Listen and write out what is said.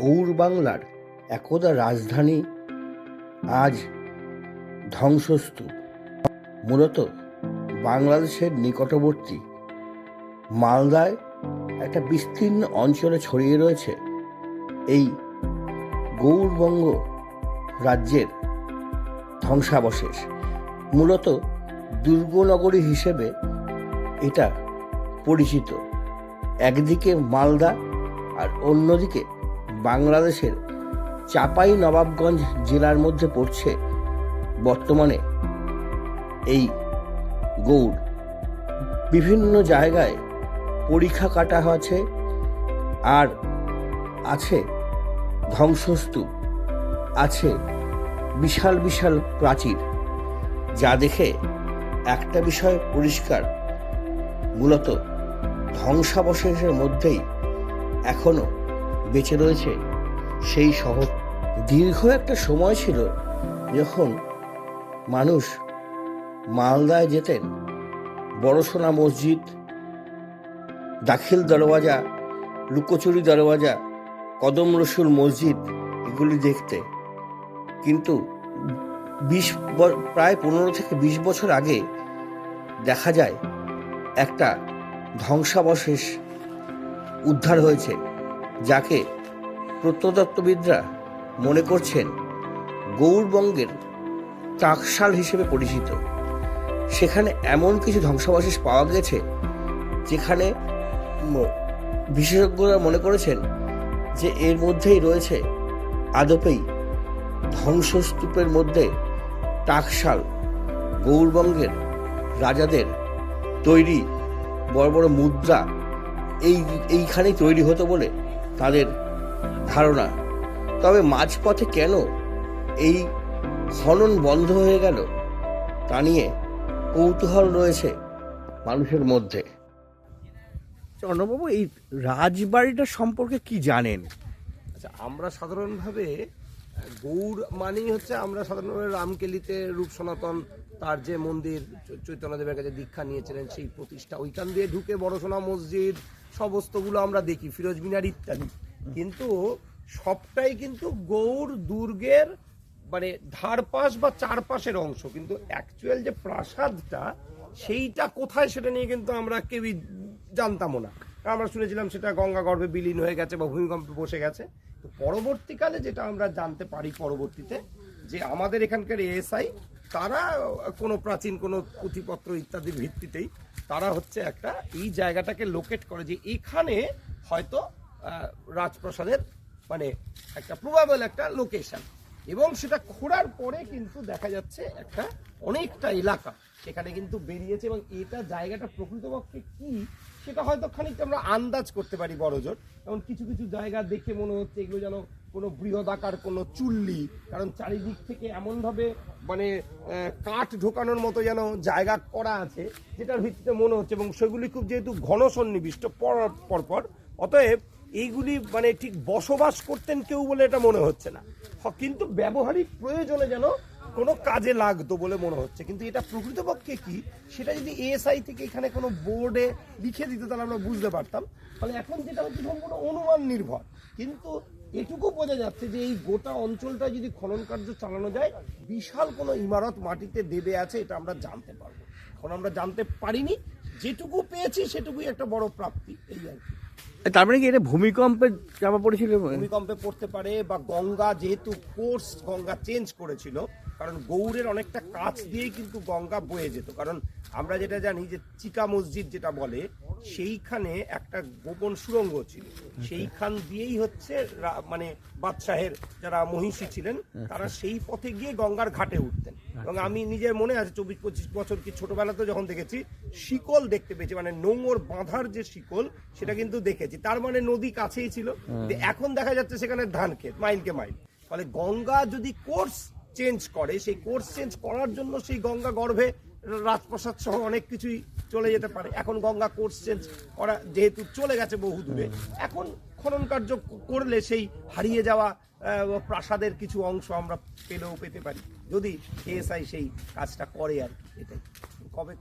গৌড় বাংলার একদা রাজধানী আজ ধ্বংসস্তূপ। মূলত বাংলাদেশের নিকটবর্তী মালদায় একটা বিস্তীর্ণ অঞ্চলে ছড়িয়ে রয়েছে এই গৌড়বঙ্গ রাজ্যের ধ্বংসাবশেষ। মূলত দুর্গনগরী হিসেবে এটা পরিচিত। একদিকে মালদা আর অন্যদিকে বাংলাদেশের চাঁপাই নবাবগঞ্জ জেলার মধ্যে পড়ছে বর্তমানে এই গৌড়। বিভিন্ন জায়গায় পরীক্ষা কাটা হয়েছে আর আছে ধ্বংসস্তূপ, আছে বিশাল বিশাল প্রাচীর, যা দেখে একটা বিষয় পরিষ্কার, মূলত ধ্বংসাবশেষের মধ্যেই এখনো বেঁচে রয়েছে সেই শহর। দীর্ঘ একটা সময় ছিল যখন মানুষ মালদায় যেতেন বড়সোনা মসজিদ, দাখিল দরওয়াজা, লুকোচুরি দরওয়াজা, কদম রসুল মসজিদ এগুলি দেখতে। কিন্তু প্রায় 15 থেকে 20 বছর আগে দেখা যায় একটা ধ্বংসাবশেষ উদ্ধার হয়েছে, যাকে প্রত্নতত্ত্ববিদরা মনে করছেন গৌড়বঙ্গের টাকশাল হিসেবে পরিচিত। সেখানে এমন কিছু ধ্বংসাবশেষ পাওয়া গেছে যেখানে বিশেষজ্ঞরা মনে করেছেন যে এর মধ্যেই রয়েছে আদপেই ধ্বংসস্তূপের মধ্যে টাকশাল, গৌড়বঙ্গের রাজাদের তৈরি বড় বড় মুদ্রা এইখানেই তৈরি হতো বলে তাদের ধারণা। তবে মাঝপথে কেন এই খনন বন্ধ হয়ে গেল তা নিয়ে কৌতূহল রয়েছে মানুষের মধ্যে। চন্দ্রবাবু, এই রাজবাড়িটা সম্পর্কে কি জানেন? আচ্ছা, আমরা সাধারণভাবে গৌড় মানেই হচ্ছে, আমরা সাধারণভাবে রামকেলিতে রূপ সনাতন তার যে মন্দির চৈতন্যদেবের কাছে দীক্ষা নিয়েছিলেন সেই প্রতিষ্ঠা, ওইখান দিয়ে ঢুকে বড়সোনা মসজিদ সমস্তগুলো আমরা দেখি, ফিরোজ মিনার ইত্যাদি। কিন্তু সবটাই কিন্তু গৌড় দুর্গের মানে ধারপাশ বা চারপাশের অংশ, কিন্তু অ্যাকচুয়াল যে প্রাসাদটা সেইটা কোথায় সেটা নিয়ে কিন্তু আমরা কেউই জানতামও না। আমরা শুনেছিলাম সেটা গঙ্গা গর্ভে বিলীন হয়ে গেছে বা ভূমিকম্পে বসে গেছে। তো পরবর্তীকালে যেটা আমরা জানতে পারি পরবর্তীতে, যে আমাদের এখানকার এএসআই তারা কোনো প্রাচীন কোনো পুঁথিপত্র ইত্যাদির ভিত্তিতেই তারা হচ্ছে একটা এই জায়গাটাকে লোকেট করে যে এখানে হয়তো রাজপ্রাসাদের মানে একটা প্রবাবল একটা লোকেশন, এবং সেটা খোঁড়ার পরে কিন্তু দেখা যাচ্ছে একটা অনেকটা এলাকা সেখানে কিন্তু বেরিয়েছে। এবং এটা জায়গাটা প্রকৃতপক্ষে কি সেটা হয়তো খানিকটা আমরা আন্দাজ করতে পারি বড়জোর। যেমন কিছু কিছু জায়গা দেখে মনে হচ্ছে এগুলো যেন কোনো বৃহদাকার কোনো চুল্লি, কারণ চারিদিক থেকে এমনভাবে মানে কাঠ ঢোকানোর মতো যেন জায়গা করা আছে যেটার ভিত্তিতে মনে হচ্ছে, এবং সেগুলি খুব যেহেতু ঘন সন্নিবিষ্ট পরপর, অতএব এইগুলি মানে ঠিক বসবাস করতেন কেউ বলে এটা মনে হচ্ছে না, কিন্তু ব্যবহারিক প্রয়োজনে যেন কোনো কাজে লাগতো বলে মনে হচ্ছে। কিন্তু এটা প্রকৃতপক্ষে কি সেটা যদি এএসআই থেকে এখানে কোনো বোর্ডে লিখে দিত তাহলে আমরা বুঝতে পারতাম। ফলে এখন যেটা হচ্ছে সম্পূর্ণ অনুমান নির্ভর, কিন্তু এটুকু বোঝা যাচ্ছে যে এই গোটা অঞ্চলটা যদি খনন কার্য চালানো যায় বিশাল কোনো ইমারত মাটিতে দেবে আছে, এটা আমরা জানতে পারবো। এখন আমরা জানতে পারিনি, যেটুকু পেয়েছি সেটুকুই একটা বড় প্রাপ্তি, এই আর কি। তার মানে কি এটা ভূমিকম্পে চাপা পড়েছিল? ভূমিকম্পে পড়তে পারে, বা গঙ্গা যেহেতু কোর্স গঙ্গা চেঞ্জ করেছিল, কারণ গৌড়ের অনেকটা কাছ দিয়েই কিন্তু গঙ্গা বয়ে যেত। কারণ আমরা যেটা জানি যে চিকা মসজিদ যেটা বলে সেইখানে একটা গোপন সুড়ঙ্গ ছিল, সেইখান দিয়েই হচ্ছে মানে বাদশাহের যারা মহিষী ছিলেন তারা সেই পথে গিয়ে গঙ্গার ঘাটে উঠতেন। এবং আমি নিজের মনে আছে 24-25 বছর কি ছোটবেলাতে যখন দেখেছি শিকল দেখতে পেয়েছি, মানে নোঙর বাঁধার যে শিকল সেটা কিন্তু দেখেছি। তার মানে নদী কাছেই ছিল। এখন দেখা যাচ্ছে সেখানে ধান ক্ষেত মাইলকে মাইল। ফলে গঙ্গা যদি কোর্স চেঞ্জ করে, সেই কোর্স চেঞ্জ করার জন্য সেই গঙ্গা গর্ভে রাজপ্রাসাদ সহ অনেক কিছুই চলে যেতে পারে। এখন গঙ্গা কোর্স চেঞ্জ করা যেহেতু চলে গেছে বহু দূরে, এখন খনন কার্য করলে সেই হারিয়ে যাওয়া প্রাসাদের কিছু অংশ আমরা পেতে পারি, যদি এএসআই সেই কাজটা করে আর কি। এটাই কবে